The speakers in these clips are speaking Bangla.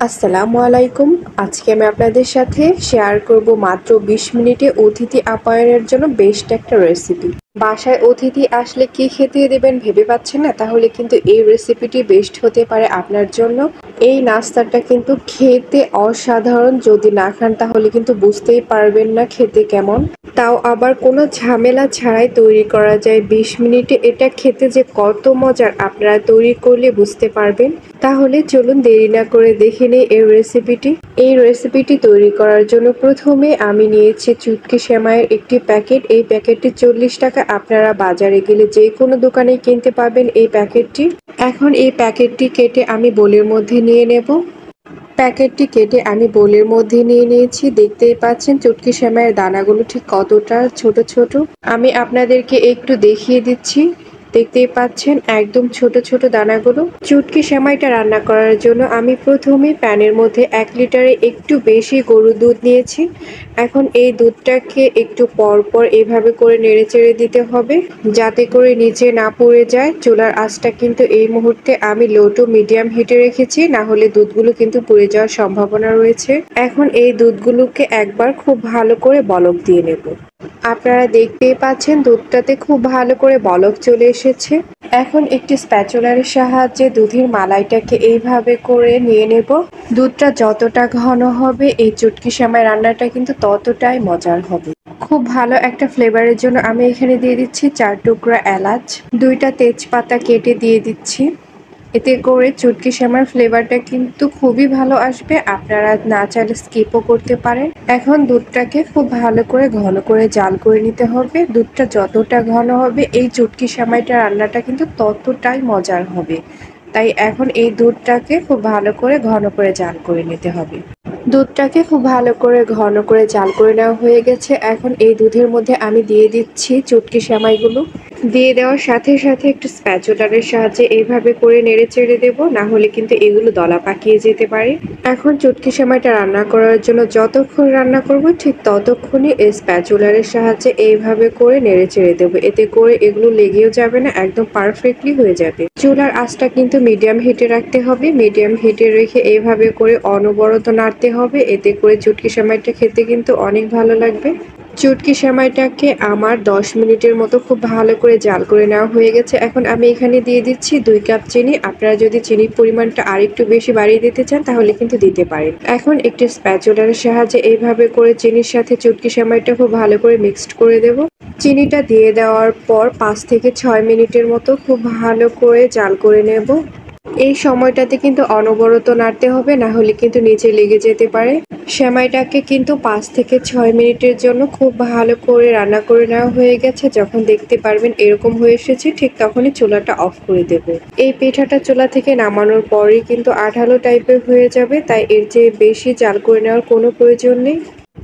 আসসালামু আলাইকুম। আজকে আমি আপনাদের সাথে শেয়ার করব মাত্র ২০ মিনিটে অতিথি আপ্যায়নের জন্য বেস্ট একটা রেসিপি। বাসায় অতিথি আসলে কি খেতে দেবেন ভেবে পাচ্ছেন না? তাহলে কিন্তু এই রেসিপিটি বেস্ট হতে পারে আপনার জন্য। এই নাস্তাটা কিন্তু খেতে অসাধারণ। যদি না খান তাহলে কিন্তু বুঝতেই পারবেন না খেতে কেমন। তাও আবার কোনো ঝামেলা ছাড়াই তৈরি করা যায় ২০ মিনিটে। এটা খেতে যে কত মজার আপনারা তৈরি করলে বুঝতে পারবেন। তাহলে চলুন দেরি না করে দেখে নেই এই রেসিপিটি। এই রেসিপিটি তৈরি করার জন্য প্রথমে আমি নিয়েছি চুটকি সেমাইয়ের একটি প্যাকেট। এই প্যাকেটটি ৪০ টাকা। আপনারা বাজারে গেলে যে কোনো দোকানেই কিনতে পাবেন এই প্যাকেটটি। এখন এই প্যাকেটটি কেটে আমি বোলের মধ্যে নিয়ে নেব। প্যাকেটটি কেটে আমি বোলের মধ্যে নিয়ে নিয়েছি। দেখতেই পাচ্ছেন চুটকি সেমাইয়ের দানাগুলো ঠিক কতটা ছোট ছোট। আমি আপনাদেরকে একটু দেখিয়ে দিচ্ছি। দেখতেই পাচ্ছেন একদম ছোট ছোট দানাগুলো। চুটকি সেমাইটা রান্না করার জন্য আমি প্রথমে প্যানের মধ্যে ১ লিটারে একটু বেশি গরুর দুধ নিয়েছি। এখন এই দুধটাকে একটু পরপর এভাবে করে নেড়েচেড়ে দিতে হবে যাতে করে নিচে না পুড়ে যায়। চুলার আঁচটা কিন্তু এই মুহূর্তে আমি লো টু মিডিয়াম হিটে রেখেছি, না হলে দুধগুলো কিন্তু পুড়ে যাওয়ার সম্ভাবনা রয়েছে। এখন এই দুধগুলোকে একবার খুব ভালো করে বলক দিয়ে নেব। আপনারা দেখতেই পাচ্ছেন দুধটাতে খুব ভালো করে বলক চলে এসেছে। এখন একটি স্প্যাচুলার সাহায্যে দুধের মালাইটাকে এইভাবে করে নিয়ে নেব। দুধটা যতটা ঘন হবে এই চুটকি সেমাই রান্নাটা কিন্তু ততটাই মজার হবে। খুব ভালো একটা ফ্লেভারের জন্য আমি এখানে দিয়ে দিচ্ছি ৪ টুকরা এলাচ, ২টা তেজপাতা কেটে দিয়ে দিচ্ছি। এতে করে চুটকি সেমাইয়ের ফ্লেভারটা কিন্তু খুবই ভালো আসবে। আপনারা না চাইলে স্কিপও করতে পারেন। এখন দুধটাকে খুব ভালো করে ঘন করে জাল করে নিতে হবে। দুধটা যতটা ঘন হবে এই চুটকি সেমাইটা রান্নাটা কিন্তু ততটাই মজার হবে। তাই এখন এই দুধটাকে খুব ভালো করে ঘন করে জাল করে নিতে হবে। দুধটাকে খুব ভালো করে ঘন করে জাল করে নেওয়া হয়ে গেছে। এখন এই দুধের মধ্যে আমি দিয়ে দিচ্ছি চুটকি সেমাইগুলো। দিয়ে দেওয়ার সাথে সাথে একটু স্প্যাচুলারের সাহায্যে এইভাবে করে নেড়ে চেড়ে দেবো, না হলে কিন্তু এগুলো দলা পাকিয়ে যেতে পারে। এখন চুটকি সেমাইটা রান্না করার জন্য যতক্ষণ রান্না করব ঠিক ততক্ষণই এই স্প্যাচুলারের সাহায্যে এইভাবে করে নেড়ে চেড়ে দেবো। এতে করে এগুলো লেগেও যাবে না, একদম পারফেক্টলি হয়ে যাবে। চুলার আঁচটা কিন্তু মিডিয়াম হিটে রাখতে হবে। মিডিয়াম হিটে রেখে এইভাবে করে অনবরত নাড়তে হবে। এতে করে চুটকি সেমাইটা খেতে কিন্তু অনেক ভালো লাগবে। চুটকি সেমাইটাকে আমার ১০ মিনিটের মতো খুব ভালো করে জাল করে নেওয়া হয়ে গেছে। এখন আমি এখানে দিয়ে দিচ্ছি ২ কাপ চিনি। আপনারা যদি চিনির পরিমাণটা আরেকটু বেশি বাড়িয়ে দিতে চান তাহলে কিন্তু দিতে পারেন। এখন একটি স্প্যাচুলার সাহায্যে এইভাবে করে চিনির সাথে চুটকি সেমাইটা খুব ভালো করে মিক্সড করে দেব। চিনিটা দিয়ে দেওয়ার পর ৫ থেকে ৬ মিনিটের মতো খুব ভালো করে জাল করে নেব। এই সময়টাতে কিন্তু অনবরত নাড়তে হবে, না হলে কিন্তু নিচে লেগে যেতে পারে। সেমাইটাকে কিন্তু ৫ থেকে ৬ মিনিটের জন্য খুব ভালো করে রান্না করে নেওয়া হয়ে গেছে। যখন দেখতে পারবেন এরকম হয়ে এসেছে ঠিক তখনই চুলাটা অফ করে দেব। এই পিঠাটা চুলা থেকে নামানোর পরেই কিন্তু আঠালো টাইপের হয়ে যাবে, তাই এর চেয়ে বেশি জাল করে নেওয়ার কোনো প্রয়োজন নেই।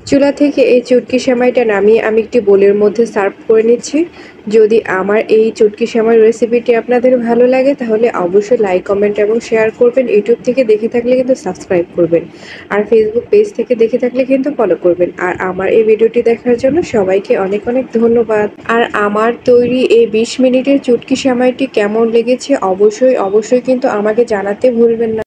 চুলা থেকে এই চুটকি সেমাইটা নামিয়ে আমি একটি বোলের মধ্যে সার্ভ করে নিচ্ছি। যদি আমার এই চুটকি সেমাই রেসিপিটি আপনাদের ভালো লাগে তাহলে অবশ্যই লাইক, কমেন্ট এবং শেয়ার করবেন। ইউটিউব থেকে দেখে থাকলে কিন্তু সাবস্ক্রাইব করবেন। আর ফেসবুক পেজ থেকে দেখে থাকলে কিন্তু ফলো করবেন। আর আমার এই ভিডিওটি দেখার জন্য সবাইকে অনেক অনেক ধন্যবাদ। আর আমার তৈরি এই ২০ মিনিটের চুটকি সেমাইটি কেমন লেগেছে অবশ্যই কিন্তু আমাকে জানাতে ভুলবেন না।